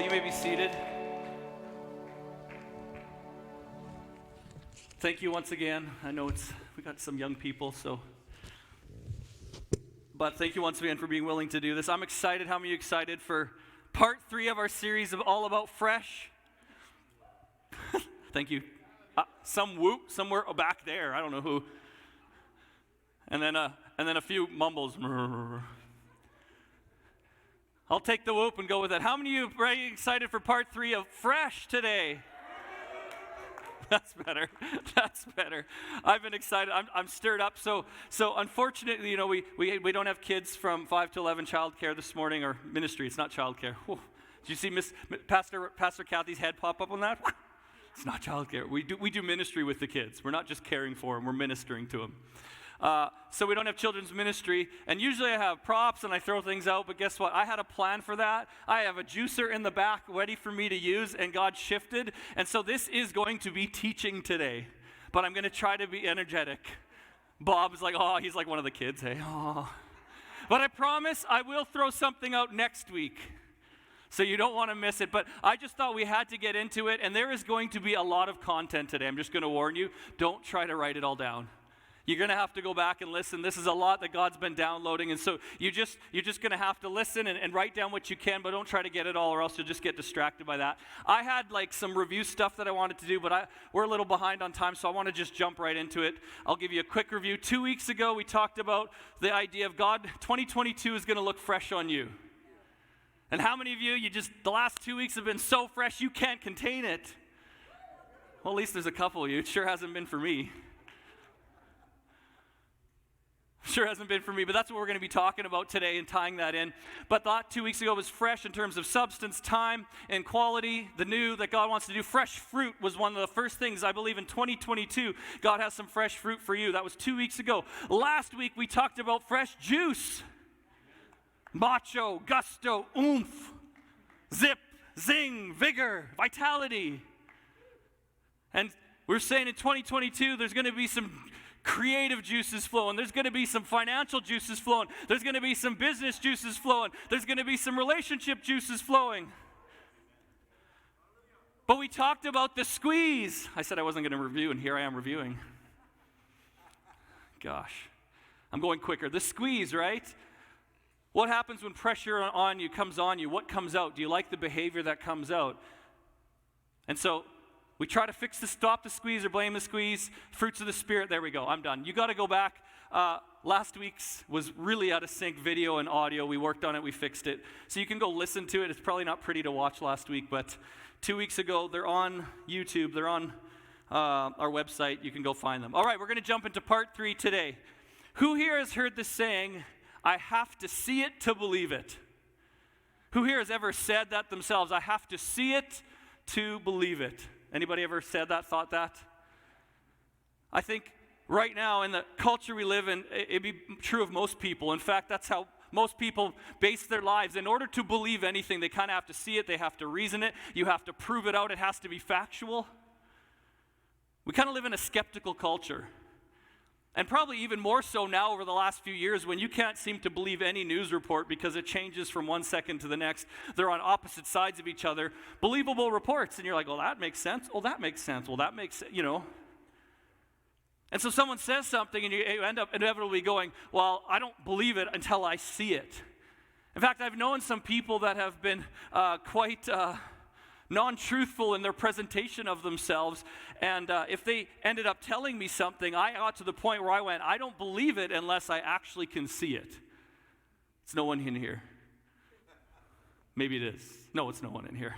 you may be seated. Thank you once again. I know we got some young people, but thank you once again for being willing to do this. I'm excited. How many of you excited for part 3 of our series of All About Fresh? Thank you. Some whoop somewhere back there. I don't know who. And then a few mumbles. I'll take the whoop and go with it. How many of you are excited for part 3 of Fresh today? That's better. That's better. I've been excited. I'm stirred up. So unfortunately, we don't have kids from 5 to 11 childcare this morning, or ministry. It's not childcare. Whew. Did you see Pastor Kathy's head pop up on that? It's not childcare. We do ministry with the kids. We're not just caring for them. We're ministering to them. So we don't have children's ministry, and usually I have props and I throw things out, but guess what? I had a plan for that. I have a juicer in the back ready for me to use, and God shifted, and so this is going to be teaching today, but I'm going to try to be energetic. Bob's like, oh, he's like one of the kids, hey, oh. But I promise I will throw something out next week, so you don't want to miss it. But I just thought we had to get into it, and there is going to be a lot of content today. I'm just going to warn you, don't try to write it all down. You're going to have to go back and listen. This is a lot that God's been downloading, and so you're just going to have to listen and write down what you can, but don't try to get it all, or else you'll just get distracted by that. I had some review stuff that I wanted to do, but we're a little behind on time, so I want to just jump right into it. I'll give you a quick review. 2 weeks ago, we talked about the idea of God, 2022 is going to look fresh on you. And how many of you, the last 2 weeks have been so fresh, you can't contain it? Well, at least there's a couple of you. It sure hasn't been for me. Sure hasn't been for me, but that's what we're going to be talking about today and tying that in. But thought 2 weeks ago was fresh in terms of substance, time, and quality. The new that God wants to do. Fresh fruit was one of the first things I believe in 2022. God has some fresh fruit for you. That was 2 weeks ago. Last week we talked about fresh juice. Macho, gusto, oomph, zip, zing, vigor, vitality. And we're saying in 2022 there's going to be some creative juices flowing. There's going to be some financial juices flowing. There's going to be some business juices flowing. There's going to be some relationship juices flowing. But we talked about the squeeze. I said I wasn't going to review, and here I am reviewing. Gosh, I'm going quicker. The squeeze, right? What happens when pressure on you comes on you? What comes out? Do you like the behavior that comes out? And so we try to stop the squeeze or blame the squeeze. Fruits of the Spirit, there we go, I'm done. You got to go back. Last week's was really out of sync, video and audio. We worked on it, we fixed it. So you can go listen to it. It's probably not pretty to watch last week, but 2 weeks ago, they're on YouTube. They're on our website. You can go find them. All right, we're going to jump into part 3 today. Who here has heard this saying, I have to see it to believe it? Who here has ever said that themselves? I have to see it to believe it. Anybody ever said that, thought that? I think right now in the culture we live in, it'd be true of most people. In fact, that's how most people base their lives. In order to believe anything, they kind of have to see it, they have to reason it, you have to prove it out, it has to be factual. We kind of live in a skeptical culture. And probably even more so now over the last few years when you can't seem to believe any news report because it changes from one second to the next. They're on opposite sides of each other. Believable reports. And you're like, well, that makes sense. Well, that makes sense. Well, that makes sense, And so someone says something and you end up inevitably going, well, I don't believe it until I see it. In fact, I've known some people that have been quite non-truthful in their presentation of themselves, and if they ended up telling me something, I got to the point where I went, I don't believe it unless I actually can see it. It's no one in here. Maybe it is. No, it's no one in here.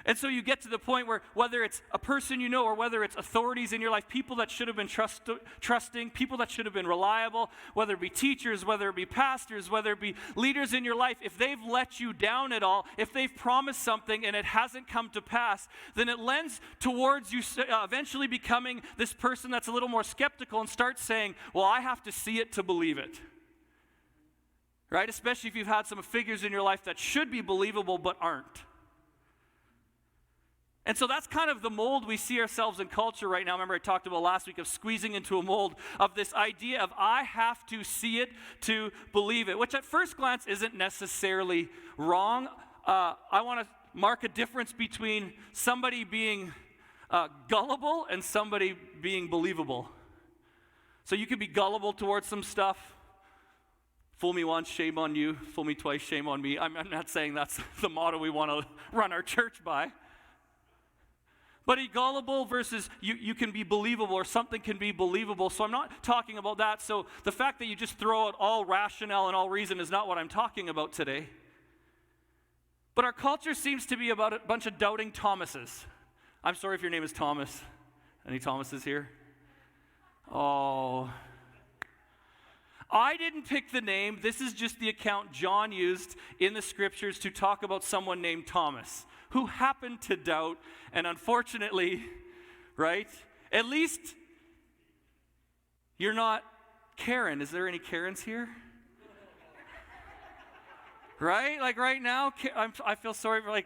And so you get to the point where whether it's a person you know or whether it's authorities in your life, people that should have been trusting, people that should have been reliable, whether it be teachers, whether it be pastors, whether it be leaders in your life, if they've let you down at all, if they've promised something and it hasn't come to pass, then it lends towards you eventually becoming this person that's a little more skeptical and starts saying, well, I have to see it to believe it. Right? Especially if you've had some figures in your life that should be believable but aren't. And so that's kind of the mold we see ourselves in culture right now. Remember I talked about last week of squeezing into a mold of this idea of I have to see it to believe it, which at first glance isn't necessarily wrong. I want to mark a difference between somebody being gullible and somebody being believable. So you can be gullible towards some stuff. Fool me once, shame on you. Fool me twice, shame on me. I'm not saying that's the motto we want to run our church by. But a gullible versus you can be believable, or something can be believable. So I'm not talking about that. So the fact that you just throw out all rationale and all reason is not what I'm talking about today. But our culture seems to be about a bunch of doubting Thomases. I'm sorry if your name is Thomas. Any Thomases here? Oh. I didn't pick the name. This is just the account John used in the scriptures to talk about someone named Thomas, who happened to doubt, and unfortunately, right? At least you're not Karen. Is there any Karens here? Right? Like right now, I feel sorry for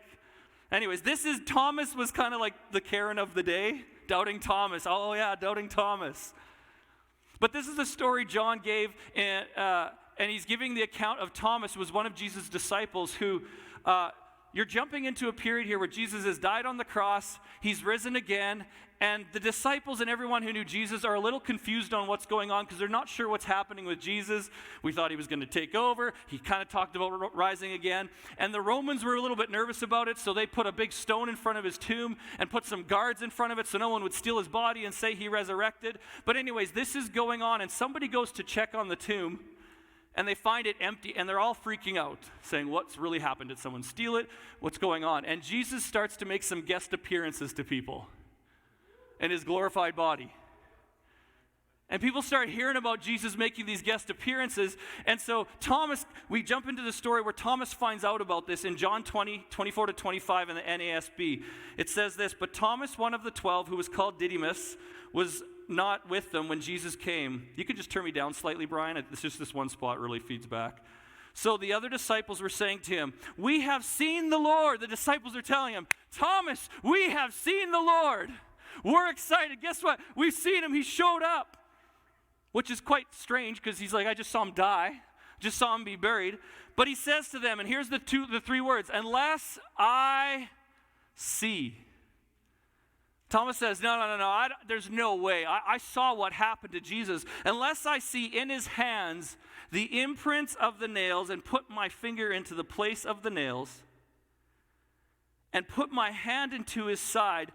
anyways, Thomas was kind of like the Karen of the day. Doubting Thomas. Oh yeah, doubting Thomas. But this is the story John gave, and he's giving the account of Thomas, who was one of Jesus' disciples, who you're jumping into a period here where Jesus has died on the cross, he's risen again, and the disciples and everyone who knew Jesus are a little confused on what's going on because they're not sure what's happening with Jesus. We thought he was going to take over. He kind of talked about rising again. And the Romans were a little bit nervous about it, so they put a big stone in front of his tomb and put some guards in front of it so no one would steal his body and say he resurrected. But anyways, this is going on, and somebody goes to check on the tomb, and they find it empty, and they're all freaking out, saying, what's really happened? Did someone steal it? What's going on? And Jesus starts to make some guest appearances to people in his glorified body. And people start hearing about Jesus making these guest appearances. And so Thomas, we jump into the story where Thomas finds out about this in John 20, 24 to 25 in the NASB. It says this, but Thomas, one of the 12, who was called Didymus, was not with them when Jesus came. You can just turn me down slightly, Brian. It's just this one spot really feeds back. So the other disciples were saying to him, we have seen the Lord. The disciples are telling him, Thomas, we have seen the Lord. We're excited. Guess what? We've seen him. He showed up. Which is quite strange because he's like, I just saw him die. Just saw him be buried. But he says to them, and here's the three words, unless I see. Thomas says, no, there's no way. I saw what happened to Jesus. Unless I see in his hands the imprints of the nails and put my finger into the place of the nails and put my hand into his side,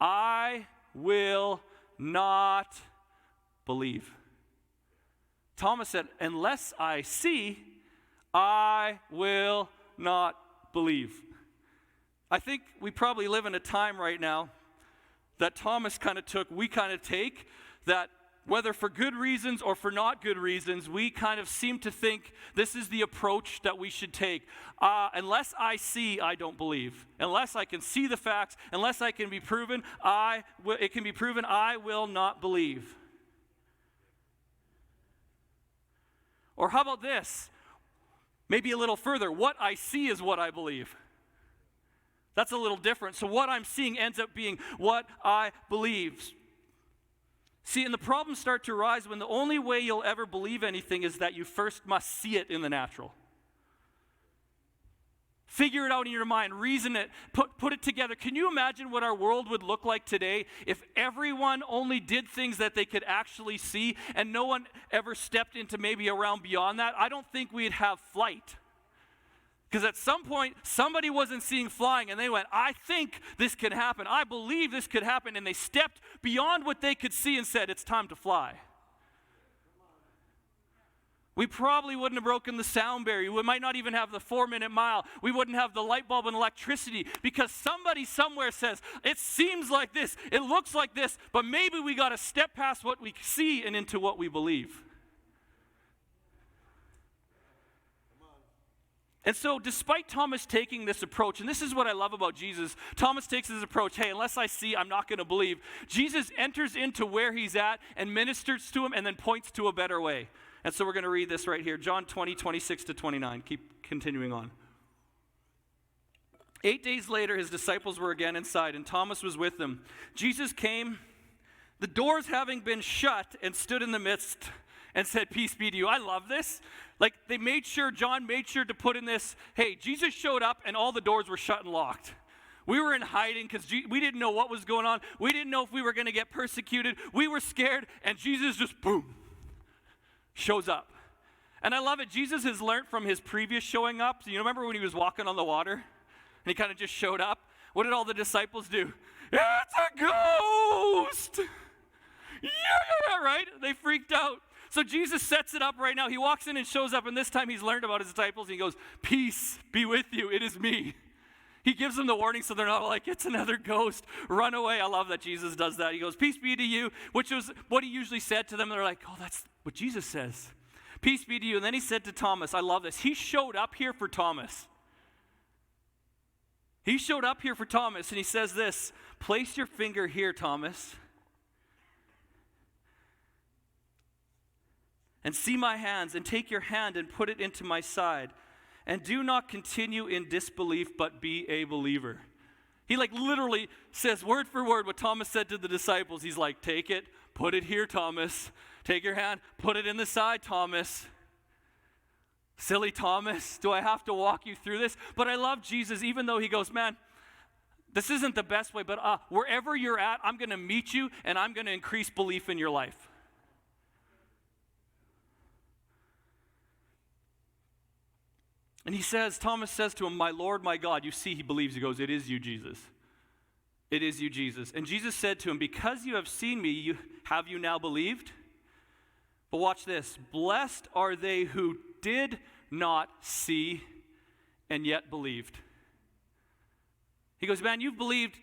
I will not believe. Thomas said, unless I see, I will not believe. I think we probably live in a time right now that Thomas we kind of take, that whether for good reasons or for not good reasons, we kind of seem to think this is the approach that we should take. Unless I see, I don't believe. Unless I can see the facts, unless I can be proven, it can be proven, I will not believe. Or how about this? Maybe a little further. What I see is what I believe. That's a little different. So what I'm seeing ends up being what I believe. See, and the problems start to arise when the only way you'll ever believe anything is that you first must see it in the natural. Figure it out in your mind, reason it, put it together. Can you imagine what our world would look like today if everyone only did things that they could actually see and no one ever stepped into maybe a realm beyond that? I don't think we'd have flight. Because at some point, somebody wasn't seeing flying and they went, I think this could happen. I believe this could happen. And they stepped beyond what they could see and said, it's time to fly. We probably wouldn't have broken the sound barrier. We might not even have the 4-minute mile. We wouldn't have the light bulb and electricity because somebody somewhere says, it seems like this, it looks like this, but maybe we got to step past what we see and into what we believe. And so despite Thomas taking this approach, and this is what I love about Jesus, Thomas takes this approach, hey, unless I see, I'm not going to believe. Jesus enters into where he's at and ministers to him and then points to a better way. And so we're going to read this right here, John 20, 26 to 29. Keep continuing on. 8 days later, his disciples were again inside, and Thomas was with them. Jesus came, the doors having been shut, and stood in the midst and said, peace be to you. I love this. Like, John made sure to put in this, hey, Jesus showed up and all the doors were shut and locked. We were in hiding because we didn't know what was going on. We didn't know if we were going to get persecuted. We were scared, and Jesus just, boom, shows up. And I love it. Jesus has learned from his previous showing up. So you remember when he was walking on the water, and he kind of just showed up? What did all the disciples do? It's a ghost! Yeah, right? They freaked out. So Jesus sets it up right now. He walks in and shows up, and this time he's learned about his disciples, and he goes, peace be with you. It is me. He gives them the warning so they're not like, it's another ghost, run away. I love that Jesus does that. He goes, peace be to you, which was what he usually said to them. They're like, oh, that's what Jesus says. Peace be to you. And then he said to Thomas, I love this. He showed up here for Thomas. He showed up here for Thomas, and he says this, place your finger here, Thomas, and see my hands, and take your hand and put it into my side. And do not continue in disbelief, but be a believer. He literally says word for word what Thomas said to the disciples. He's like, take it, put it here, Thomas. Take your hand, put it in the side, Thomas. Silly Thomas, do I have to walk you through this? But I love Jesus, even though he goes, man, this isn't the best way, but wherever you're at, I'm going to meet you, and I'm going to increase belief in your life. And Thomas says to him, my Lord, my God. You see, he believes. He goes, it is you, Jesus. It is you, Jesus. And Jesus said to him, because you have seen me, have you now believed? But watch this. Blessed are they who did not see and yet believed. He goes, man, you've believed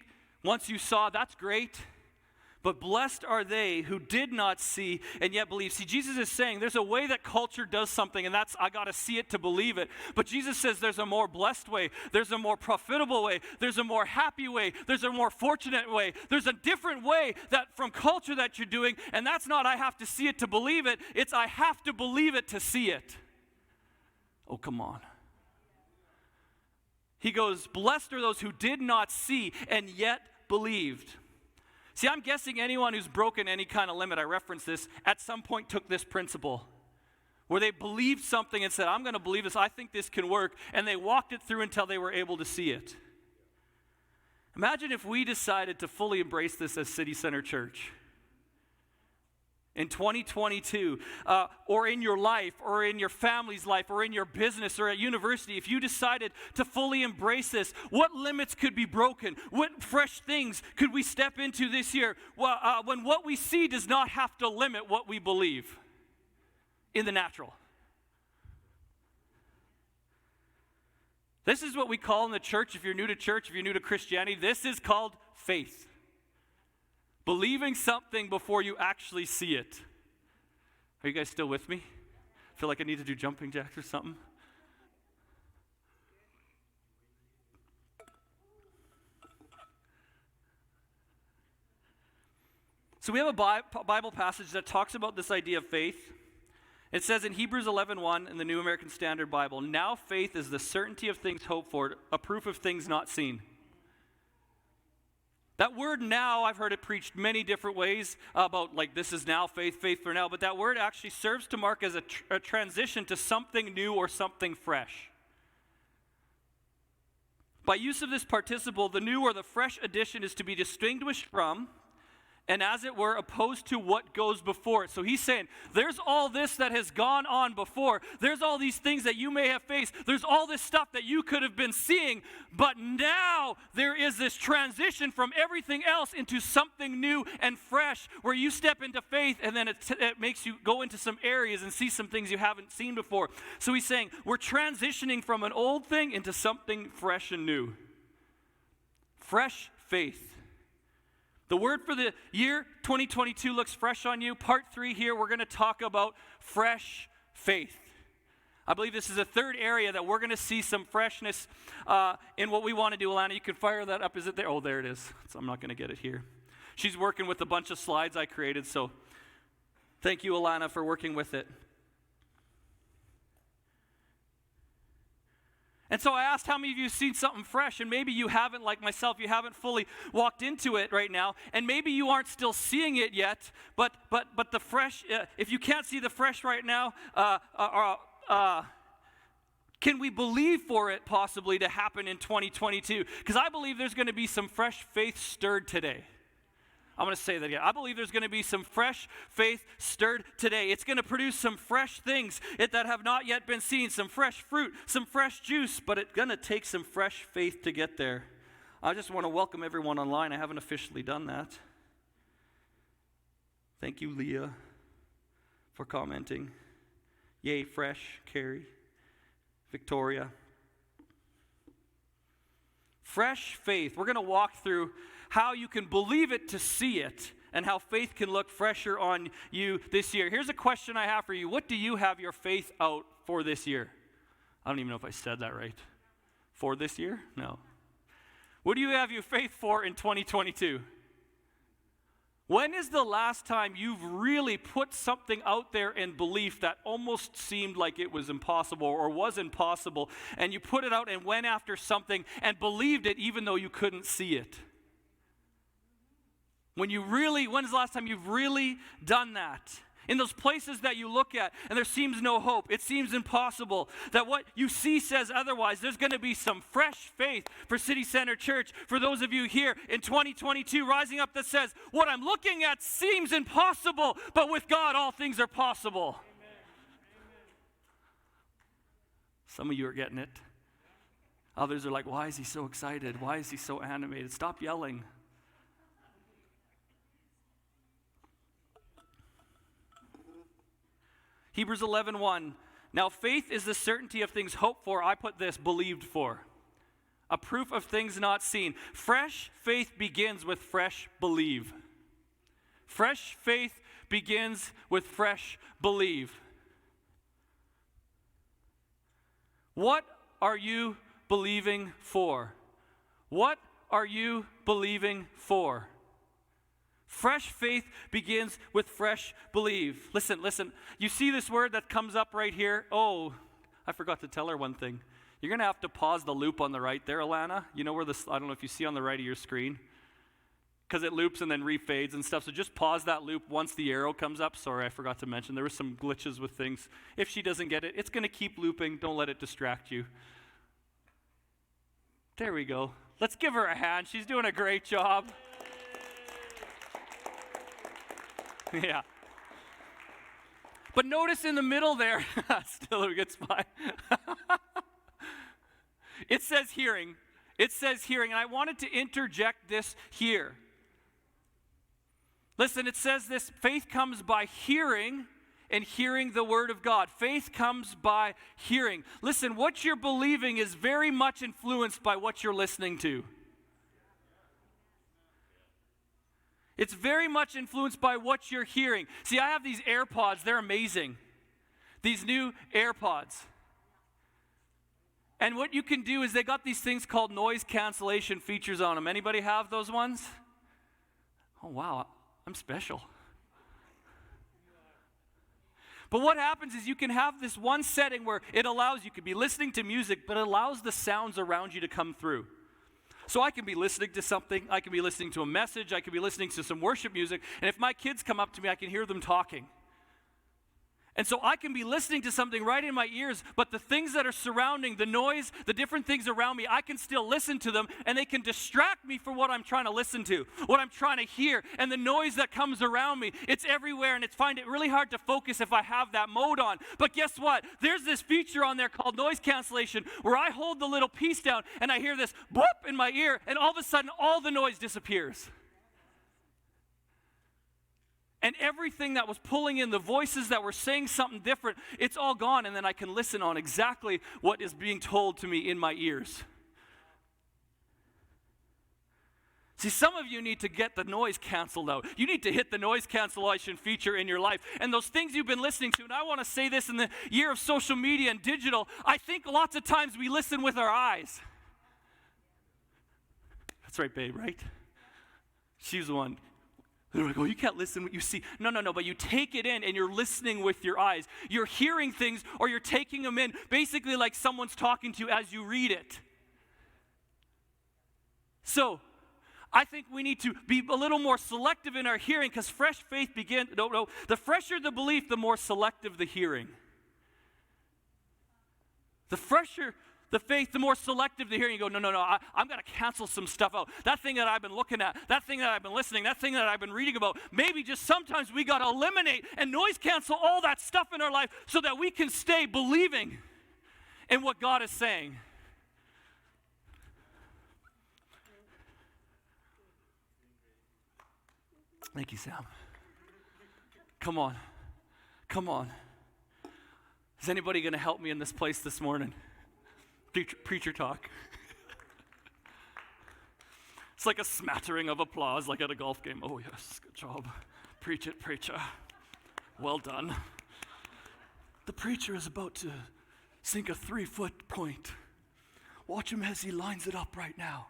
once you saw. That's great. But blessed are they who did not see and yet believe. See, Jesus is saying there's a way that culture does something, and that's I got to see it to believe it. But Jesus says there's a more blessed way. There's a more profitable way. There's a more happy way. There's a more fortunate way. There's a different way that from culture that you're doing, and that's not I have to see it to believe it. It's I have to believe it to see it. Oh, come on. He goes, blessed are those who did not see and yet believed. See, I'm guessing anyone who's broken any kind of limit, I reference this, at some point took this principle where they believed something and said, I'm going to believe this, I think this can work, and they walked it through until they were able to see it. Imagine if we decided to fully embrace this as City Center Church. In 2022, or in your life, or in your family's life, or in your business, or at university, if you decided to fully embrace this, what limits could be broken? What fresh things could we step into this year? When what we see does not have to limit what we believe in the natural. This is what we call in the church, if you're new to church, if you're new to Christianity, this is called faith. Believing something before you actually see it. Are you guys still with me? I feel like I need to do jumping jacks or something. So we have a Bible passage that talks about this idea of faith. It says in Hebrews 11:1 in the New American Standard Bible, now faith is the certainty of things hoped for, a proof of things not seen. That word now, I've heard it preached many different ways about this is now faith, faith for now, but that word actually serves to mark as a transition to something new or something fresh. By use of this participle, the new or the fresh addition is to be distinguished from, and as it were, opposed to what goes before it. So he's saying, there's all this that has gone on before. There's all these things that you may have faced. There's all this stuff that you could have been seeing. But now there is this transition from everything else into something new and fresh, where you step into faith, and then it makes you go into some areas and see some things you haven't seen before. So he's saying, we're transitioning from an old thing into something fresh and new. Fresh faith. The word for the year 2022 looks fresh on you. Part 3 here, we're going to talk about fresh faith. I believe this is a third area that we're going to see some freshness in what we want to do. Alana, you can fire that up. Is it there? Oh, there it is. So I'm not going to get it here. She's working with a bunch of slides I created, so thank you, Alana, for working with it. And so I asked how many of you have seen something fresh, and maybe you haven't, like myself, you haven't fully walked into it right now, and maybe you aren't still seeing it yet, but the fresh, if you can't see the fresh right now, can we believe for it possibly to happen in 2022? Because I believe there's going to be some fresh faith stirred today. I'm going to say that again. I believe there's going to be some fresh faith stirred today. It's going to produce some fresh things that have not yet been seen, some fresh fruit, some fresh juice, but it's going to take some fresh faith to get there. I just want to welcome everyone online. I haven't officially done that. Thank you, Leah, for commenting. Yay, fresh, Carrie, Victoria. Fresh faith. We're going to walk through how you can believe it to see it, and how faith can look fresher on you this year. Here's a question I have for you. What do you have your faith out for this year? I don't even know if I said that right. For this year? No. What do you have your faith for in 2022? When is the last time you've really put something out there in belief that almost seemed like it was impossible or was impossible, and you put it out and went after something and believed it even though you couldn't see it? When is the last time you've really done that? In those places that you look at and there seems no hope, it seems impossible, that what you see says otherwise, there's going to be some fresh faith for City Center Church, for those of you here in 2022 rising up that says, what I'm looking at seems impossible, but with God all things are possible. Amen. Some of you are getting it. Others are like, why is he so excited? Why is he so animated? Stop yelling. Hebrews 11:1. Now faith is the certainty of things hoped for. I put this, believed for. A proof of things not seen. Fresh faith begins with fresh believe. Fresh faith begins with fresh believe. What are you believing for? What are you believing for? Fresh faith begins with fresh believe. Listen. You see this word that comes up right here? Oh, I forgot to tell her one thing. You're going to have to pause the loop on the right there, Alana. You know where this, I don't know if you see on the right of your screen, because it loops and then refades and stuff. So just pause that loop once the arrow comes up. Sorry, I forgot to mention. There were some glitches with things. If she doesn't get it, it's going to keep looping. Don't let it distract you. There we go. Let's give her a hand. She's doing a great job. Yeah. But notice in the middle there, still a good spot. It says hearing. It says hearing, and I wanted to interject this here. Listen, it says this, faith comes by hearing, and hearing the word of God. Faith comes by hearing. Listen, what you're believing is very much influenced by what you're listening to. It's very much influenced by what you're hearing. See, I have these AirPods. They're amazing. These new AirPods. And what you can do is they got these things called noise cancellation features on them. Anybody have those ones? Oh, wow. I'm special. But what happens is you can have this one setting where it allows, you could be listening to music, but it allows the sounds around you to come through. So I can be listening to something, I can be listening to a message, I can be listening to some worship music, and if my kids come up to me, I can hear them talking. And so I can be listening to something right in my ears, but the things that are surrounding, the noise, the different things around me, I can still listen to them, and they can distract me from what I'm trying to listen to, what I'm trying to hear, and the noise that comes around me. It's everywhere, and find it really hard to focus if I have that mode on. But guess what? There's this feature on there called noise cancellation, where I hold the little piece down, and I hear this boop in my ear, and all of a sudden, all the noise disappears. And everything that was pulling in, the voices that were saying something different, it's all gone, and then I can listen on exactly what is being told to me in my ears. See, some of you need to get the noise canceled out. You need to hit the noise cancellation feature in your life. And those things you've been listening to, and I want to say this in the year of social media and digital, I think lots of times we listen with our eyes. That's right, babe, right? She's the one. They're like, oh, you can't listen what you see. No, but you take it in and you're listening with your eyes. You're hearing things or you're taking them in, basically like someone's talking to you as you read it. So, I think we need to be a little more selective in our hearing because fresh faith the fresher the belief, the more selective the hearing. The fresher the faith, the more selective the hearing. You go, no, I'm going to cancel some stuff out. That thing that I've been looking at, that thing that I've been listening, that thing that I've been reading about, maybe just sometimes we got to eliminate and noise cancel all that stuff in our life so that we can stay believing in what God is saying. Thank you, Sam. Come on. Is anybody going to help me in this place this morning? Preacher talk. It's like a smattering of applause, like at a golf game. Oh, yes, good job. Preach it, preacher. Well done. The preacher is about to sink a 3-foot point. Watch him as he lines it up right now.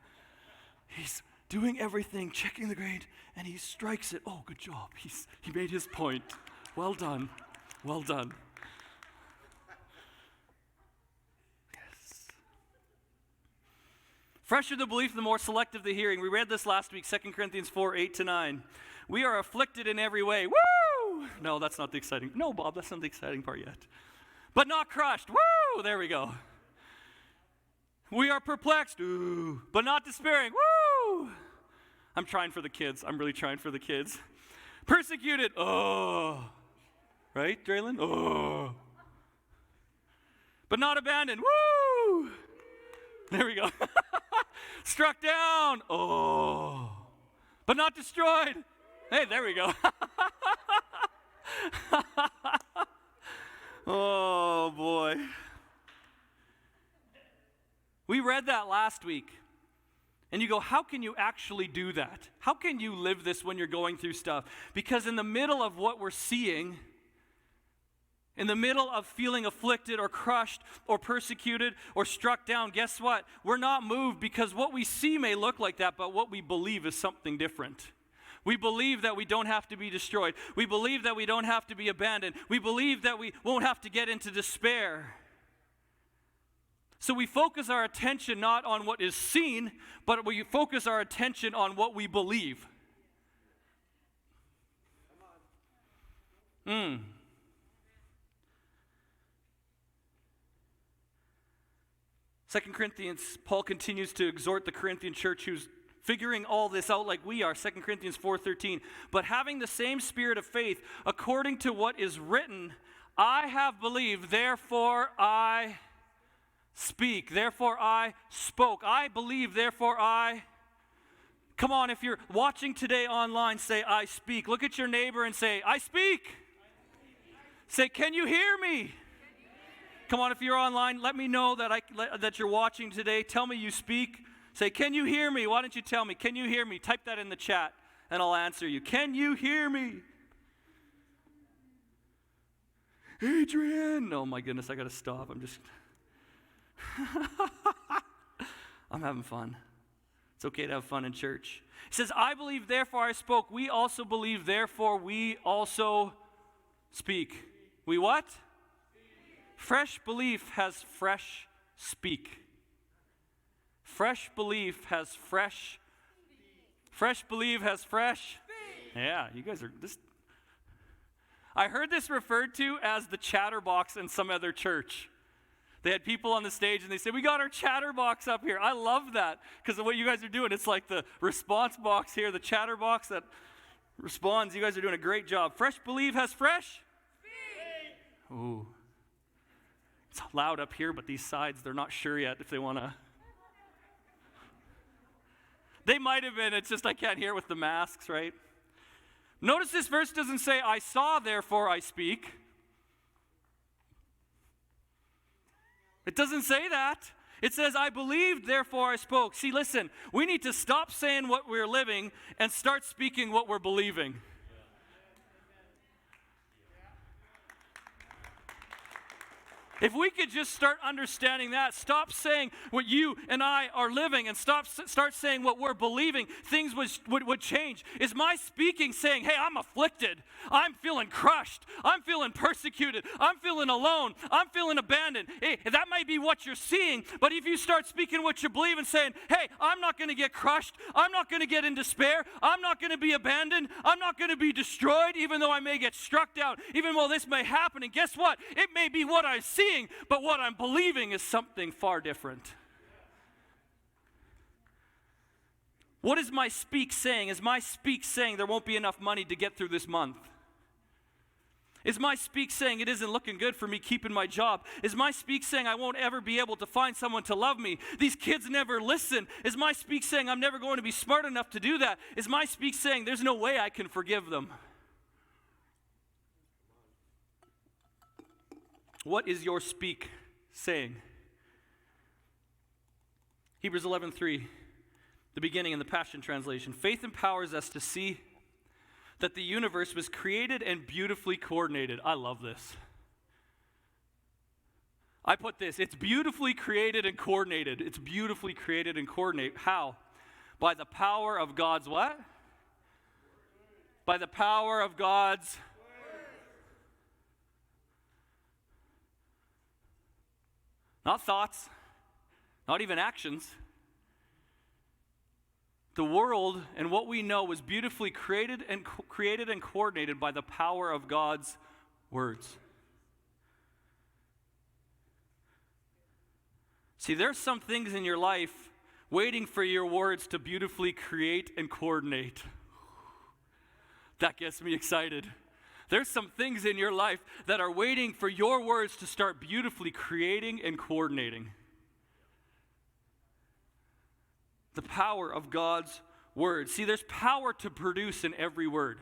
He's doing everything, checking the grade, and he strikes it. Oh, good job. He made his point. Well done. Well done. Yes. Fresher the belief, the more selective the hearing. We read this last week, 2 Corinthians 4, 8-9. We are afflicted in every way. Woo! No, that's not the exciting. No, Bob, that's not the exciting part yet. But not crushed. Woo! There we go. We are perplexed. Ooh. But not despairing. Woo! I'm trying for the kids. I'm really trying for the kids. Persecuted. Oh. Right, Draylon? Oh. But not abandoned. Woo! There we go. Struck down. Oh. But not destroyed. Hey, there we go. Oh, boy. We read that last week. And you go, how can you actually do that? How can you live this when you're going through stuff? Because in the middle of what we're seeing, in the middle of feeling afflicted or crushed or persecuted or struck down, guess what? We're not moved because what we see may look like that, but what we believe is something different. We believe that we don't have to be destroyed. We believe that we don't have to be abandoned. We believe that we won't have to get into despair. So we focus our attention not on what is seen, but we focus our attention on what we believe. 2 Corinthians, Paul continues to exhort the Corinthian church who's figuring all this out like we are, 2 Corinthians 4:13. But having the same spirit of faith, according to what is written, I have believed, therefore I speak. Therefore I spoke. I believe, therefore I. Come on, if you're watching today online, say, I speak. Look at your neighbor and say, I speak. Say, can you hear me? Come on, if you're online, let me know that you're watching today. Tell me you speak. Say, can you hear me? Why don't you tell me? Can you hear me? Type that in the chat and I'll answer you. Can you hear me? Adrian! Oh my goodness, I got to stop. I'm having fun. It's okay to have fun in church. It says, I believe, therefore I spoke. We also believe, therefore we also speak. We what? Fresh belief has fresh speak. Fresh belief has fresh. Fresh belief has fresh. Yeah, you guys are this. I heard this referred to as the chatterbox in some other church. They had people on the stage and they said, we got our chatterbox up here. I love that because of what you guys are doing. It's like the response box here, the chatterbox that responds. You guys are doing a great job. Fresh belief has fresh. Ooh. It's loud up here, but these sides, they're not sure yet if they want to. They might have been. It's just I can't hear with the masks, right? Notice this verse doesn't say, I saw, therefore I speak. It doesn't say that. It says, I believed, therefore I spoke. See, listen, we need to stop saying what we're living and start speaking what we're believing. If we could just start understanding that, stop saying what you and I are living and start saying what we're believing, things would change. Is my speaking saying, hey, I'm afflicted, I'm feeling crushed, I'm feeling persecuted, I'm feeling alone, I'm feeling abandoned? Hey, that might be what you're seeing, but if you start speaking what you believe and saying, hey, I'm not going to get crushed, I'm not going to get in despair, I'm not going to be abandoned, I'm not going to be destroyed, even though I may get struck down, even though this may happen, and guess what? It may be what I see, but what I'm believing is something far different. What is my speak saying? Is my speak saying there won't be enough money to get through this month? Is my speak saying it isn't looking good for me keeping my job? Is my speak saying I won't ever be able to find someone to love me? These kids never listen. Is my speak saying I'm never going to be smart enough to do that? Is my speak saying there's no way I can forgive them? What is your speak saying? Hebrews 11:3, the beginning in the Passion Translation. Faith empowers us to see that the universe was created and beautifully coordinated. I love this. I put this, it's beautifully created and coordinated. It's beautifully created and coordinated. How? By the power of God's what? By the power of God's not thoughts, not even actions. The world and what we know was beautifully created and coordinated by the power of God's words. See, there's some things in your life waiting for your words to beautifully create and coordinate. That gets me excited. There's some things in your life that are waiting for your words to start beautifully creating and coordinating. The power of God's word. See, there's power to produce in every word.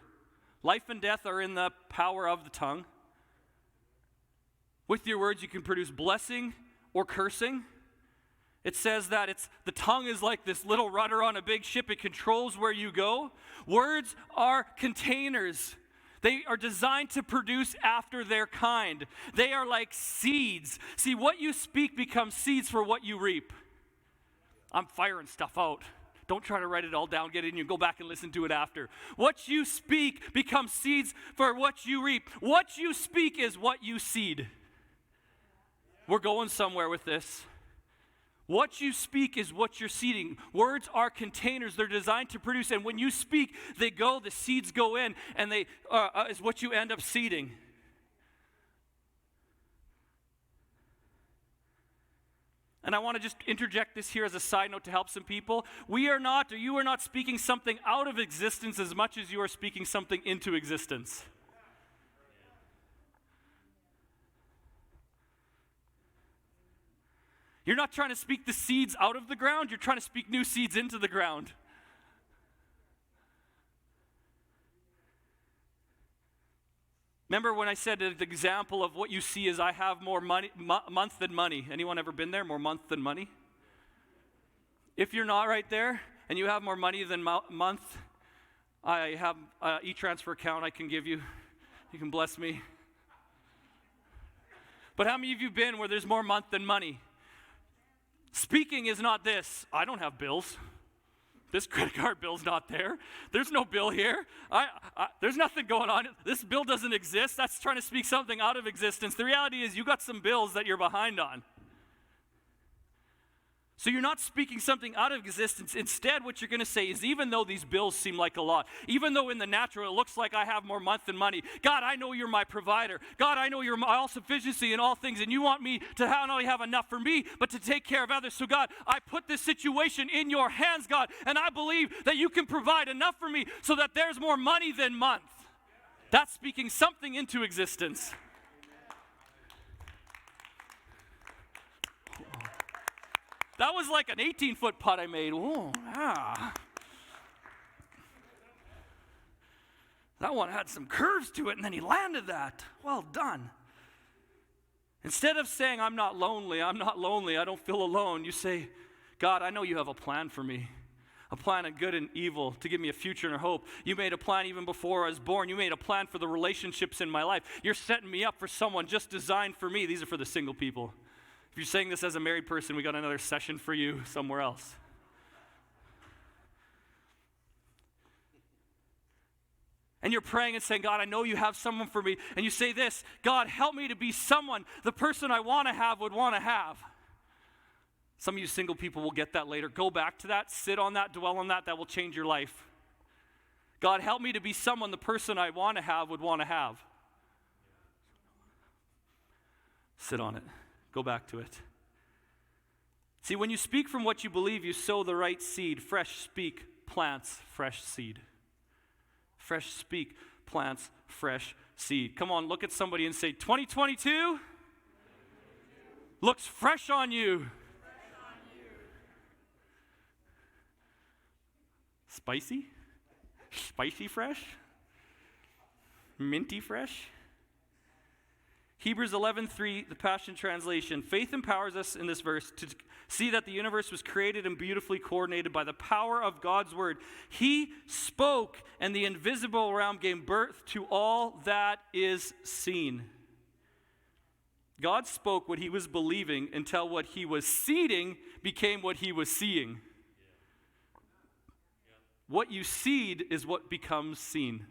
Life and death are in the power of the tongue. With your words, you can produce blessing or cursing. It says that the tongue is like this little rudder on a big ship. It controls where you go. Words are containers. They are designed to produce after their kind. They are like seeds. See, what you speak becomes seeds for what you reap. I'm firing stuff out. Don't try to write it all down, get it in you, go back and listen to it after. What you speak becomes seeds for what you reap. What you speak is what you seed. We're going somewhere with this. What you speak is what you're seeding. Words are containers. They're designed to produce. And when you speak, they go, the seeds go in, and they is what you end up seeding. And I want to just interject this here as a side note to help some people. You are not speaking something out of existence as much as you are speaking something into existence. You're not trying to speak the seeds out of the ground, you're trying to speak new seeds into the ground. Remember when I said the example of what you see is I have more money, month than money. Anyone ever been there? More month than money? If you're not right there and you have more money than month, I have an e-transfer account I can give you. You can bless me. But how many of you been where there's more month than money? Speaking is not this. I don't have bills. This credit card bill's not there. There's no bill here. There's nothing going on. This bill doesn't exist. That's trying to speak something out of existence. The reality is you got some bills that you're behind on. So you're not speaking something out of existence. Instead, what you're going to say is, even though these bills seem like a lot, even though in the natural it looks like I have more month than money, God, I know you're my provider. God, I know you're my all-sufficiency in all things, and you want me to not only have enough for me, but to take care of others. So God, I put this situation in your hands, God, and I believe that you can provide enough for me so that there's more money than month. That's speaking something into existence. That was like an 18-foot putt I made. Whoa, That one had some curves to it, and then he landed that. Well done. Instead of saying, I'm not lonely, I don't feel alone, you say, God, I know you have a plan for me. A plan of good and evil to give me a future and a hope. You made a plan even before I was born. You made a plan for the relationships in my life. You're setting me up for someone just designed for me. These are for the single people. If you're saying this as a married person, we got another session for you somewhere else. And you're praying and saying, God, I know you have someone for me. And you say this, God, help me to be someone the person I want to have would want to have. Some of you single people will get that later. Go back to that, sit on that, dwell on that. That will change your life. God, help me to be someone the person I want to have would want to have. Sit on it. Go back to it. See, when you speak from what you believe, you sow the right seed. Fresh speak plants fresh seed. Fresh speak plants fresh seed. Come on, look at somebody and say, 2022 looks fresh on you. Spicy? Spicy fresh? Minty fresh? Hebrews 11:3, the Passion Translation. Faith empowers us in this verse to see that the universe was created and beautifully coordinated by the power of God's word. He spoke, and the invisible realm gave birth to all that is seen. God spoke what he was believing until what he was seeding became what he was seeing. What you seed is what becomes seen.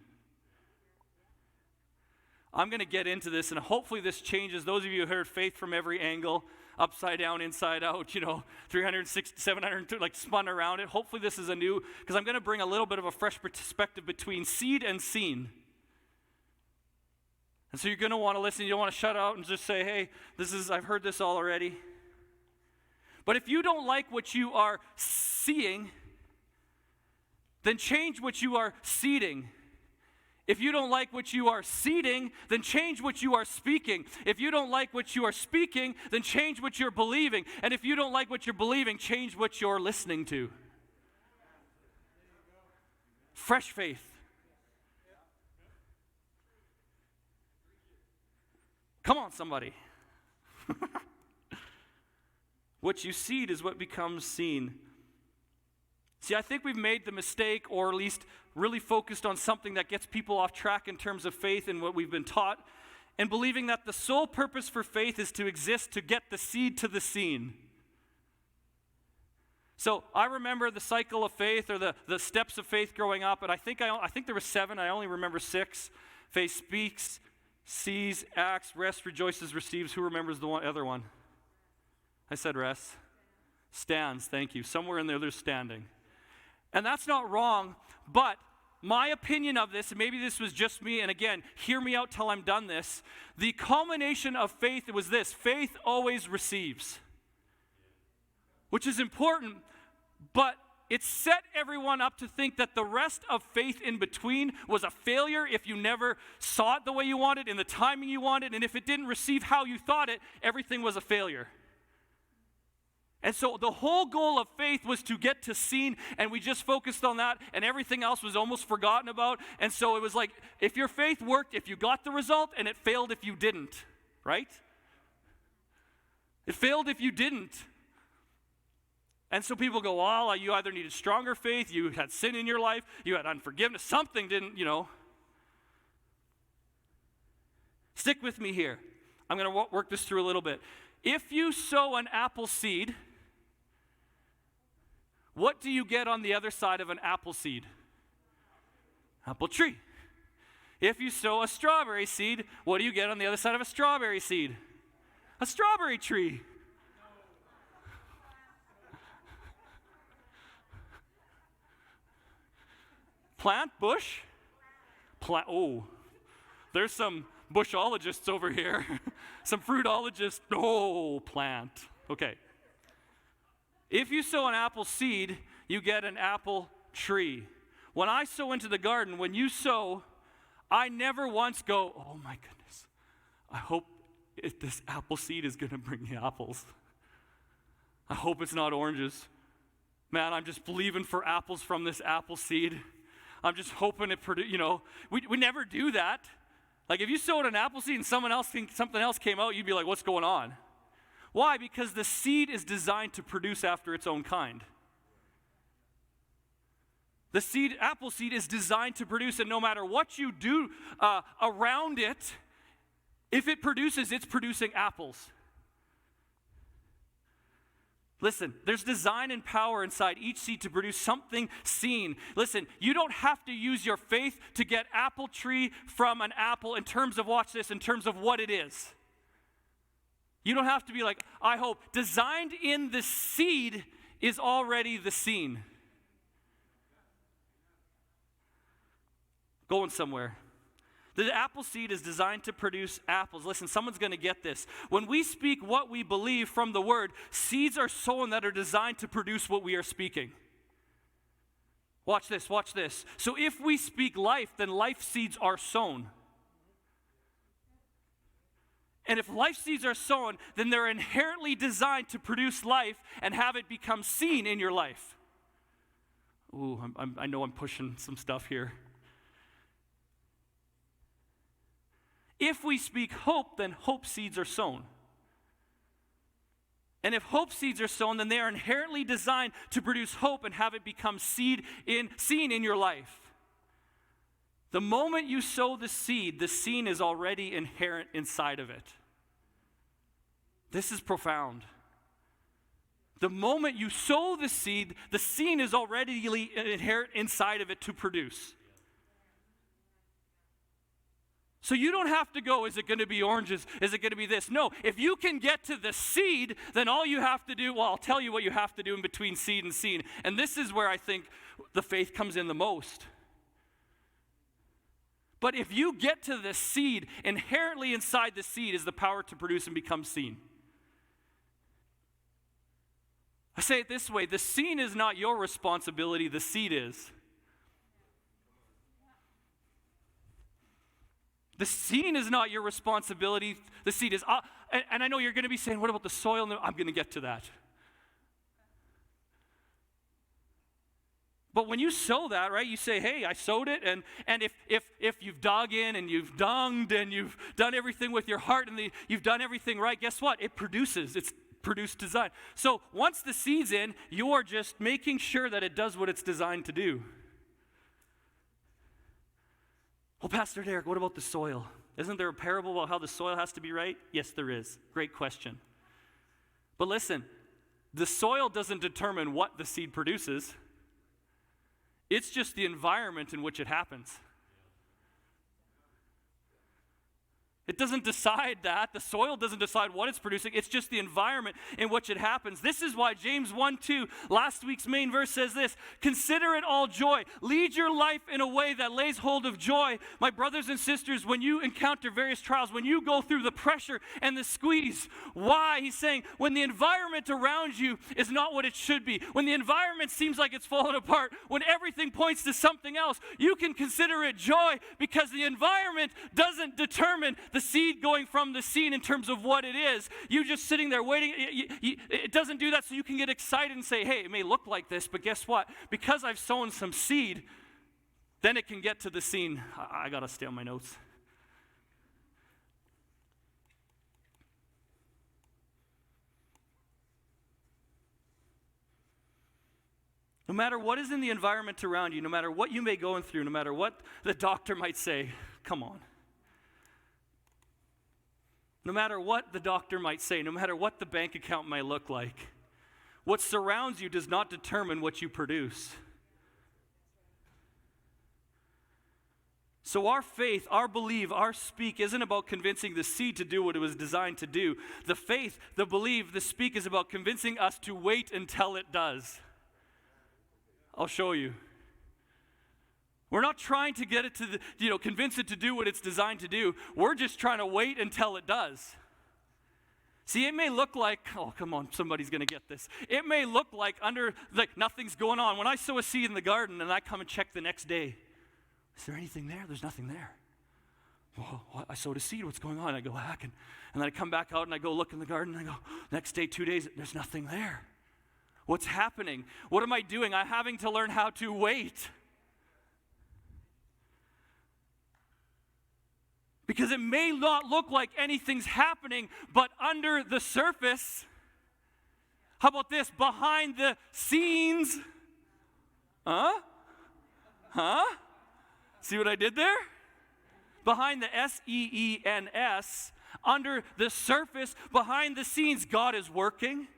I'm going to get into this, and hopefully this changes. Those of you who heard faith from every angle, upside down, inside out, 360, 700, like spun around it. Hopefully this is a new, because I'm going to bring a little bit of a fresh perspective between seed and seen. And so you're going to want to listen. You don't want to shut out and just say, hey, I've heard this all already. But if you don't like what you are seeing, then change what you are seeding. If you don't like what you are seeding, then change what you are speaking. If you don't like what you are speaking, then change what you're believing. And if you don't like what you're believing, change what you're listening to. Fresh faith. Come on, somebody. What you seed is what becomes seen. See, I think we've made the mistake, or at least really focused on something that gets people off track in terms of faith and what we've been taught, and believing that the sole purpose for faith is to exist to get the seed to the seen. So I remember the cycle of faith, or the steps of faith growing up, and I think there were 7. I only remember 6. Faith speaks, sees, acts, rests, rejoices, receives. Who remembers the other one? I said rests. Stands, thank you. Somewhere in there, there's standing. And that's not wrong, but my opinion of this, and maybe this was just me, and again, hear me out till I'm done this, the culmination of faith was this: faith always receives. Which is important, but it set everyone up to think that the rest of faith in between was a failure if you never saw it the way you wanted, in the timing you wanted, and if it didn't receive how you thought it, everything was a failure. And so the whole goal of faith was to get to seen, and we just focused on that, and everything else was almost forgotten about. And so it was like, if your faith worked, if you got the result, and it failed if you didn't, right? It failed if you didn't. And so people go, well, you either needed stronger faith, you had sin in your life, you had unforgiveness, something didn't, Stick with me here. I'm going to work this through a little bit. If you sow an apple seed, what do you get on the other side of an apple seed? Apple tree. If you sow a strawberry seed, what do you get on the other side of a strawberry seed? A strawberry tree. Plant, bush? Oh, there's some bushologists over here. Some fruitologists. Oh, plant. Okay. If you sow an apple seed, you get an apple tree. When I sow into the garden, when you sow, I never once go, oh my goodness, I hope this apple seed is going to bring me apples. I hope it's not oranges. Man, I'm just believing for apples from this apple seed. I'm just hoping it produce, we never do that. Like if you sowed an apple seed and something else came out, you'd be like, what's going on? Why? Because the seed is designed to produce after its own kind. The apple seed is designed to produce, and no matter what you do around it, if it produces, it's producing apples. Listen, there's design and power inside each seed to produce something seen. Listen, you don't have to use your faith to get apple tree from an apple in terms of, watch this, in terms of what it is. You don't have to be like, I hope. Designed in the seed is already the seen. Going somewhere. The apple seed is designed to produce apples. Listen, someone's going to get this. When we speak what we believe from the word, seeds are sown that are designed to produce what we are speaking. Watch this, watch this. So if we speak life, then life seeds are sown. And if life seeds are sown, then they're inherently designed to produce life and have it become seen in your life. Ooh, I know I'm pushing some stuff here. If we speak hope, then hope seeds are sown. And if hope seeds are sown, then they are inherently designed to produce hope and have it become seen in your life. The moment you sow the seed is already inherent inside of it. This is profound. The moment you sow the seed is already inherent inside of it to produce. So you don't have to go, is it going to be oranges? Is it going to be this? No, if you can get to the seed, then all you have to do, well, I'll tell you what you have to do in between seed and seed. And this is where I think the faith comes in the most. But if you get to the seed, inherently inside the seed is the power to produce and become seen. I say it this way, the seen is not your responsibility, the seed is. The seen is not your responsibility, the seed is. And I know you're going to be saying, what about the soil? No, I'm going to get to that. But when you sow that, right, you say, hey, I sowed it, and if you've dug in and you've dunged and you've done everything with your heart and you've done everything right, guess what? It produces. It's produced design. So once the seed's in, you are just making sure that it does what it's designed to do. Well, Pastor Derek, what about the soil? Isn't there a parable about how the soil has to be right? Yes, there is. Great question. But listen, the soil doesn't determine what the seed produces. It's just the environment in which it happens. It doesn't decide that. The soil doesn't decide what it's producing. It's just the environment in which it happens. This is why James 1:2, last week's main verse says this, consider it all joy. Lead your life in a way that lays hold of joy. My brothers and sisters, when you encounter various trials, when you go through the pressure and the squeeze, why? He's saying, when the environment around you is not what it should be, when the environment seems like it's falling apart, when everything points to something else, you can consider it joy because the environment doesn't determine the seed going from the seed in terms of what it is. You just sitting there waiting. It doesn't do that, so you can get excited and say, hey, it may look like this, but guess what? Because I've sown some seed, then it can get to the scene. I got to stay on my notes. No matter what is in the environment around you, no matter what you may be going through, no matter what the doctor might say, come on. No matter what the doctor might say, no matter what the bank account might look like, what surrounds you does not determine what you produce. So our faith, our belief, our speak isn't about convincing the seed to do what it was designed to do. The faith, the belief, the speak is about convincing us to wait until it does. I'll show you. We're not trying to get it to, convince it to do what it's designed to do. We're just trying to wait until it does. See, it may look like, oh, come on, somebody's going to get this. It may look like nothing's going on. When I sow a seed in the garden and I come and check the next day, is there anything there? There's nothing there. Well, I sowed a seed. What's going on? I go back and then I come back out and I go look in the garden and I go, next day, 2 days, there's nothing there. What's happening? What am I doing? I'm having to learn how to wait. Because it may not look like anything's happening, but under the surface, how about this? Behind the scenes, Huh? See what I did there? Behind the S-E-E-N-S, under the surface, behind the scenes, God is working.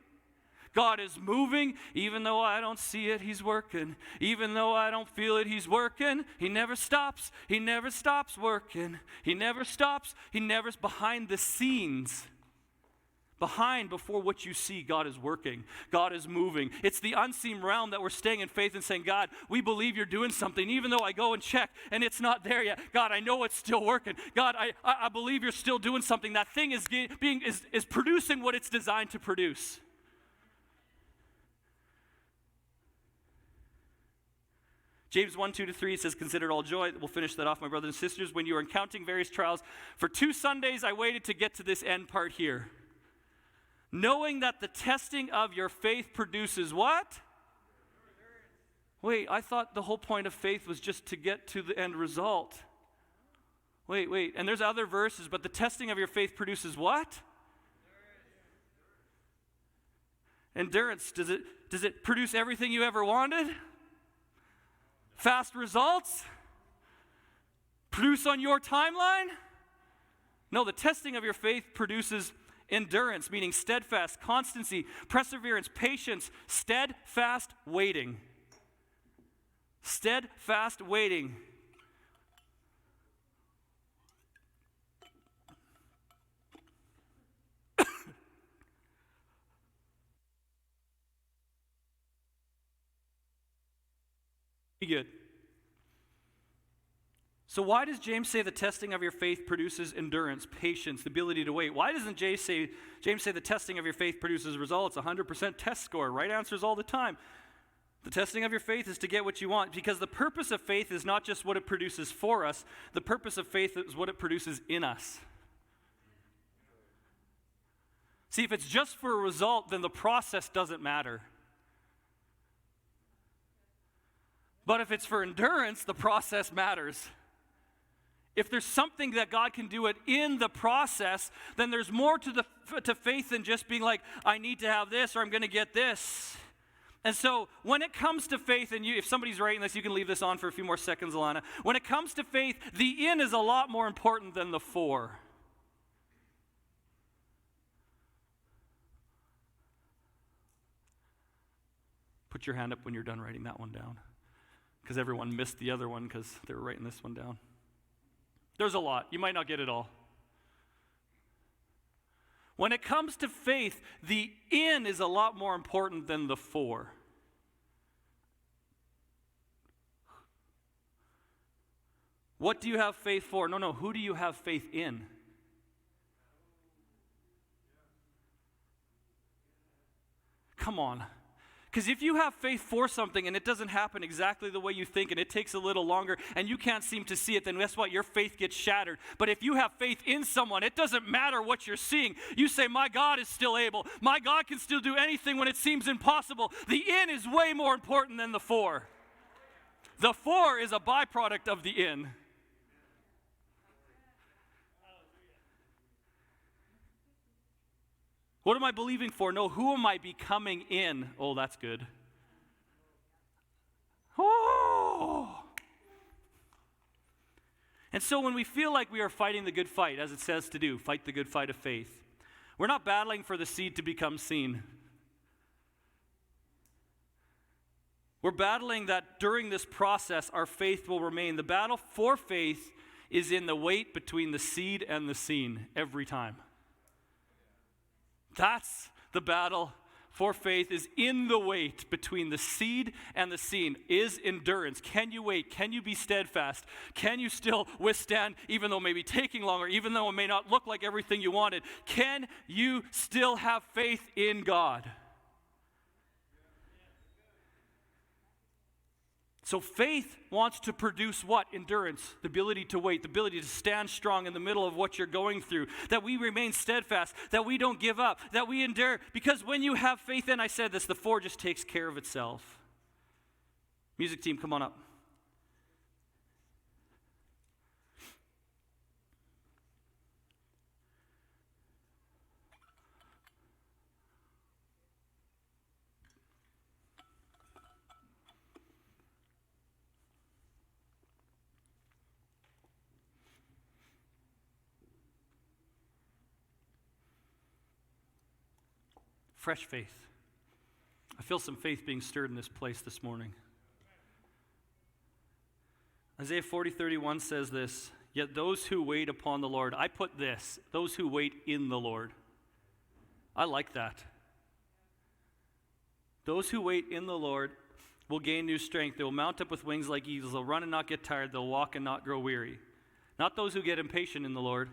God is moving. Even though I don't see it, he's working. Even though I don't feel it, he's working. He never stops. He never stops working. He never stops. Behind the scenes. Before what you see, God is working. God is moving. It's the unseen realm that we're staying in faith and saying, God, we believe you're doing something. Even though I go and check and it's not there yet. God, I know it's still working. God, I believe you're still doing something. That thing is producing what it's designed to produce. James 1:2-3 says, consider it all joy. We'll finish that off, my brothers and sisters. When you are encountering various trials, for 2 Sundays I waited to get to this end part here. Knowing that the testing of your faith produces what? Wait, I thought the whole point of faith was just to get to the end result. Wait, and there's other verses, but the testing of your faith produces what? Endurance. Does it produce everything you ever wanted? Fast results? Produce on your timeline? No, the testing of your faith produces endurance, meaning steadfast, constancy, perseverance, patience, steadfast waiting. Steadfast waiting. Be good. So why does James say the testing of your faith produces endurance, patience, the ability to wait? Why doesn't James say the testing of your faith produces results, 100% test score, right answers all the time? The testing of your faith is to get what you want, because the purpose of faith is not just what it produces for us. The purpose of faith is what it produces in us. See, if it's just for a result, then the process doesn't matter. But if it's for endurance, the process matters. If there's something that God can do it in the process, then there's more to faith than just being like, I need to have this or I'm going to get this. And so when it comes to faith, and if somebody's writing this, you can leave this on for a few more seconds, Alana. When it comes to faith, the in is a lot more important than the for. Put your hand up when you're done writing that one down. Because everyone missed the other one because they were writing this one down. There's a lot. You might not get it all. When it comes to faith, the in is a lot more important than the for. What do you have faith for? No, who do you have faith in? Come on. Because if you have faith for something and it doesn't happen exactly the way you think and it takes a little longer and you can't seem to see it, then guess what? Your faith gets shattered. But if you have faith in someone, it doesn't matter what you're seeing. You say, my God is still able. My God can still do anything when it seems impossible. The in is way more important than the for. The for is a byproduct of the in. What am I believing for? No, who am I becoming in? Oh, that's good. Oh! And so when we feel like we are fighting the good fight, as it says to do, fight the good fight of faith, we're not battling for the seed to become seen. We're battling that during this process, our faith will remain. The battle for faith is in the wait between the seed and the seen every time. That's the battle for faith, is in the wait between the seed and the seen. Is endurance. Can you wait? Can you be steadfast? Can you still withstand, even though it may be taking longer, even though it may not look like everything you wanted? Can you still have faith in God? So faith wants to produce what? Endurance, the ability to wait, the ability to stand strong in the middle of what you're going through, that we remain steadfast, that we don't give up, that we endure. Because when you have faith, and I said this, the for just takes care of itself. Music team, come on up. Fresh faith. I feel some faith being stirred in this place this morning. Isaiah 40:31 says this, yet those who wait upon the Lord, I put this, those who wait in the Lord. I like that. Those who wait in the Lord will gain new strength. They will mount up with wings like eagles. They'll run and not get tired. They'll walk and not grow weary. Not those who get impatient in the Lord.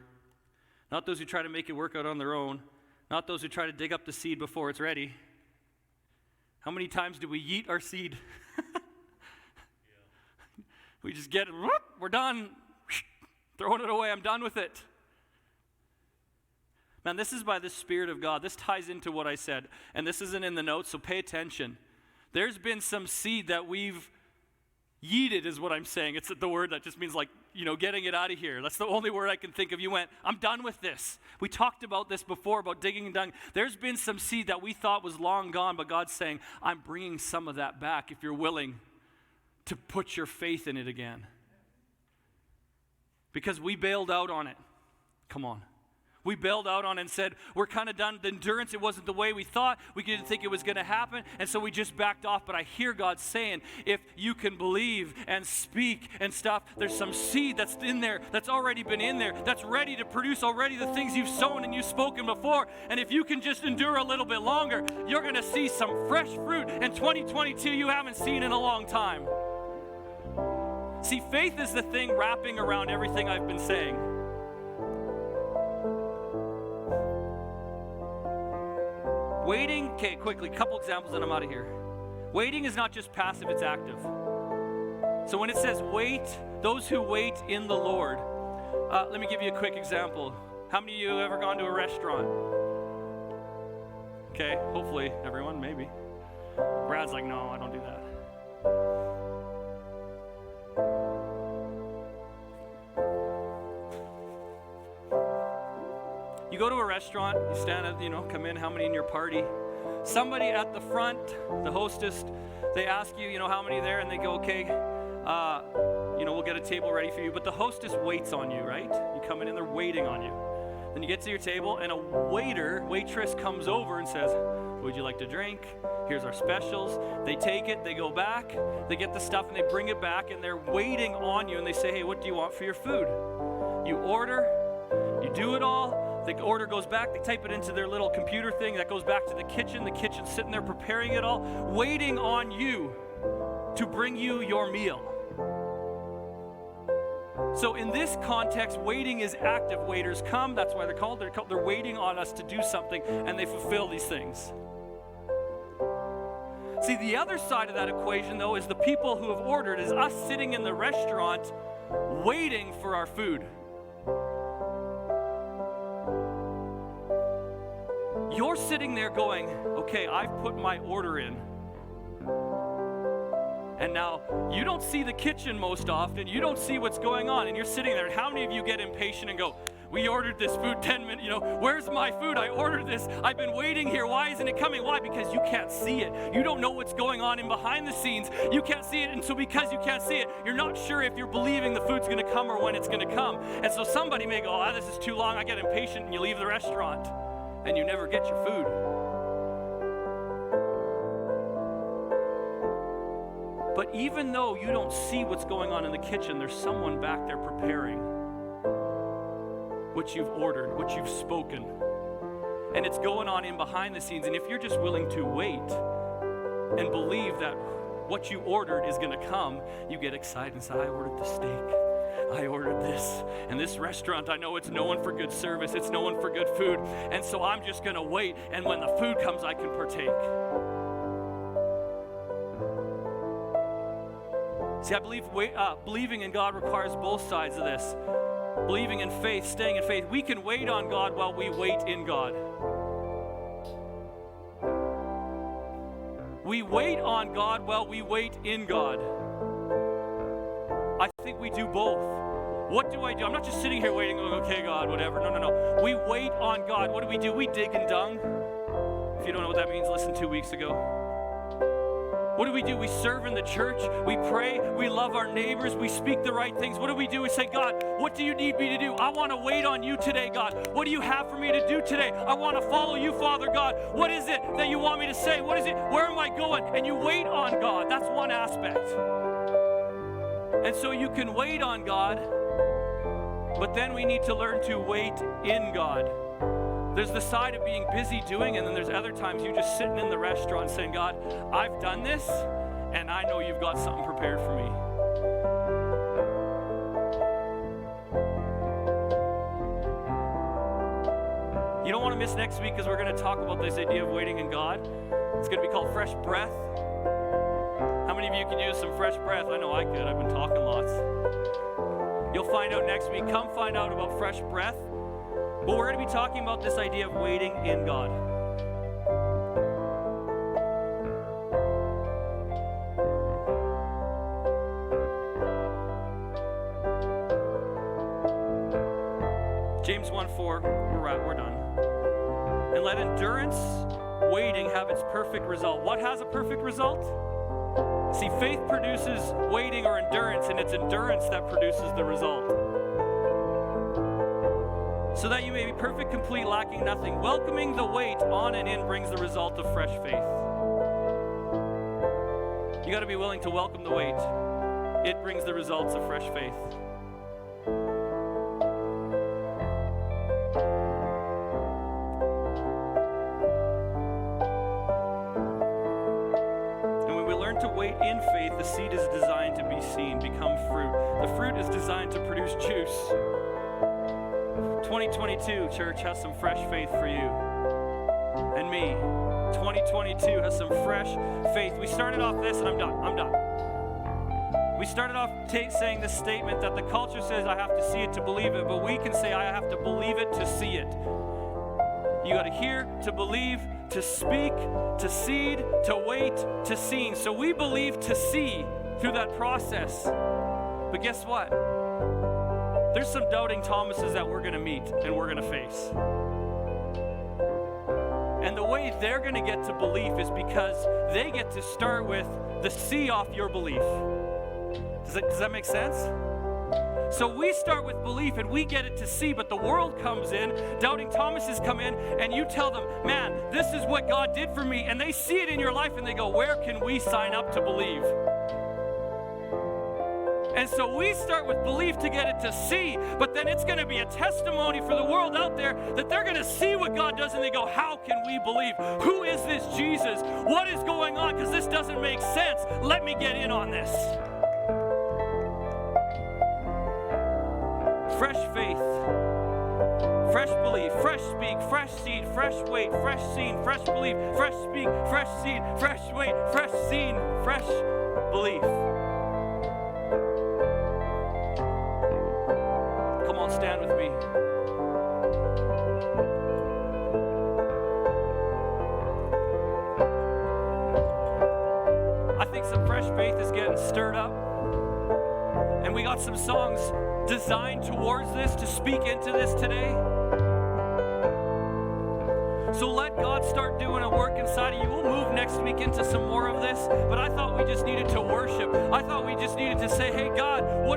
Not those who try to make it work out on their own. Not those who try to dig up the seed before it's ready. How many times do we yeet our seed? We just get it, we're done. Throwing it away, I'm done with it. Man, this is by the Spirit of God. This ties into what I said. And this isn't in the notes, so pay attention. There's been some seed that we've yeeted is what I'm saying. It's the word that just means like, getting it out of here. That's the only word I can think of. You went, I'm done with this. We talked about this before, about digging and dung. There's been some seed that we thought was long gone, but God's saying, I'm bringing some of that back if you're willing to put your faith in it again. Because we bailed out on it. Come on. We bailed out on it and said, we're kind of done. The endurance, it wasn't the way we thought. We didn't think it was going to happen, and so we just backed off. But I hear God saying, if you can believe and speak and stuff, there's some seed that's in there, that's already been in there, that's ready to produce already the things you've sown and you've spoken before. And if you can just endure a little bit longer, you're going to see some fresh fruit in 2022 you haven't seen in a long time. See, faith is the thing wrapping around everything I've been saying. Waiting, okay, quickly, couple examples and I'm out of here. Waiting is not just passive, it's active. So when it says wait, those who wait in the Lord, let me give you a quick example. How many of you have ever gone to a restaurant? Okay, hopefully everyone, maybe. Brad's like, no, I don't do that. You go to a restaurant, you stand at, come in, how many in your party? Somebody at the front, the hostess, they ask you, how many there, and they go, okay, we'll get a table ready for you. But the hostess waits on you, right? You come in and they're waiting on you. Then you get to your table, and a waitress comes over and says, would you like to drink? Here's our specials. They take it, they go back, they get the stuff, and they bring it back, and they're waiting on you, and they say, hey, what do you want for your food? You order, you do it all. The order goes back, they type it into their little computer thing, that goes back to the kitchen's sitting there preparing it all, waiting on you to bring you your meal. So in this context, waiting is active. Waiters come, that's why they're waiting on us to do something, and they fulfill these things. See, the other side of that equation, though, is the people who have ordered, is us sitting in the restaurant waiting for our food. You're sitting there going, okay, I've put my order in. And now, you don't see the kitchen most often. You don't see what's going on. And you're sitting there. And how many of you get impatient and go, we ordered this food 10 minutes, where's my food? I ordered this. I've been waiting here. Why isn't it coming? Why? Because you can't see it. You don't know what's going on in behind the scenes. You can't see it. And so because you can't see it, you're not sure if you're believing the food's going to come or when it's going to come. And so somebody may go, this is too long. I get impatient, and you leave the restaurant. And you never get your food. But even though you don't see what's going on in the kitchen, there's someone back there preparing what you've ordered, what you've spoken. And it's going on in behind the scenes. And if you're just willing to wait and believe that what you ordered is going to come, you get excited and say, I ordered the steak. I ordered this, and this restaurant, I know it's known for good service, it's known for good food, and so I'm just going to wait, and when the food comes, I can partake. See, I believe believing in God requires both sides of this. Believing in faith, staying in faith. We can wait on God while we wait in God. We wait on God while we wait in God. I think we do both. What do I do? I'm not just sitting here waiting, going, okay, God, whatever. No. We wait on God. What do? We dig and dung. If you don't know what that means, listen 2 weeks ago. What do? We serve in the church. We pray. We love our neighbors. We speak the right things. What do? We say, God, what do you need me to do? I want to wait on you today, God. What do you have for me to do today? I want to follow you, Father God. What is it that you want me to say? What is it? Where am I going? And you wait on God. That's one aspect. And so you can wait on God, but then we need to learn to wait in God. There's the side of being busy doing, and then there's other times you just sitting in the restaurant saying, God, I've done this, and I know you've got something prepared for me. You don't want to miss next week because we're going to talk about this idea of waiting in God. It's going to be called Fresh Breath. How many of you can use some fresh breath? I know I could. I've been talking lots. You'll find out next week. Come find out about fresh breath. But we're going to be talking about this idea of waiting in God. James 1:4, we're done. And let endurance, waiting, have its perfect result. What has a perfect result? See, faith produces waiting or endurance, and it's endurance that produces the result. So that you may be perfect, complete, lacking nothing. Welcoming the wait on and in brings the result of fresh faith. You got to be willing to welcome the wait. It brings the results of fresh faith. And when we learn to wait in faith, the seed is designed to be seen, become fruit. The fruit is designed to produce juice. 2022, church, has some fresh faith for you and me. 2022 has some fresh faith. We started off this, and I'm done. We started off saying this statement that the culture says I have to see it to believe it, but we can say I have to believe it to see it. You got to hear to believe, to speak, to seed, to wait, to seeing. So we believe to see through that process. But guess what? There's some doubting Thomases that we're going to meet and we're going to face. And the way they're going to get to belief is because they get to start with the see off your belief. Does that make sense? So we start with belief and we get it to see, but the world comes in, doubting Thomases come in, and you tell them, man, this is what God did for me. And they see it in your life and they go, where can we sign up to believe? And so we start with belief to get it to see, but then it's going to be a testimony for the world out there that they're going to see what God does and they go, how can we believe? Who is this Jesus? What is going on? Because this doesn't make sense. Let me get in on this. Fresh faith, fresh belief, fresh speak, fresh seed, fresh wait, fresh seen, fresh belief, fresh speak, fresh seed, fresh wait, fresh seen, fresh belief. Come on, stand with me. I think some fresh faith is getting stirred up. And we got some songs designed towards this, to speak into this today. So let God start doing a work inside of you. We'll move next week into some more of this, but I thought we just needed to worship. I thought we just needed to say, hey, God, what